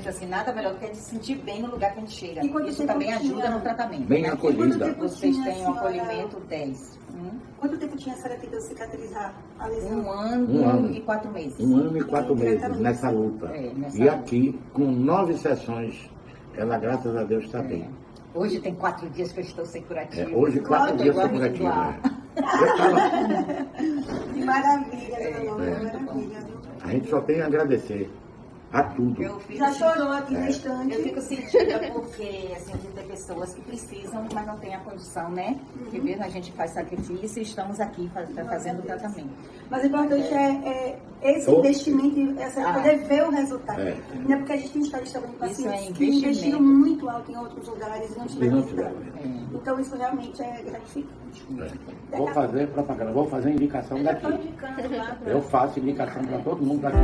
diz assim, nada melhor do que a gente se sentir bem no lugar que a gente chega. E quanto Isso tempo também ajuda tinha? no tratamento. Bem né? acolhida. Vocês tinha, têm um senhora? acolhimento 10. Quanto tempo tinha a senhora tentando cicatrizar a lesão? 1 ano, Um ano. e 4 meses. 1 ano e 4 meses nessa luta. nessa E luta. aqui, com 9 sessões, ela, graças a Deus, está bem. Hoje tem 4 dias que eu estou sem curativo. Hoje, 4 dias sem curativo. Eu tava- Que maravilha, dona Lola, maravilha. A gente só tem a agradecer a tudo. Eu fico, Já chorou aqui no eu instante? fico sentida porque assim, a gente tem pessoas que precisam, mas não tem a condição, né? Que mesmo a gente faz sacrifício e estamos aqui fazendo o tratamento. Mas o importante é esse Oh. investimento, poder ver o resultado. É. Não é porque a gente tem história de trabalho com Isso pacientes é que investiram investimento. muito alto em outros lugares e não E tiveram não resultado. tiveram. Então isso realmente é gratificante. Vou fazer propaganda, vou fazer indicação daqui. Indicando lá pra- Eu faço indicação para todo mundo daqui.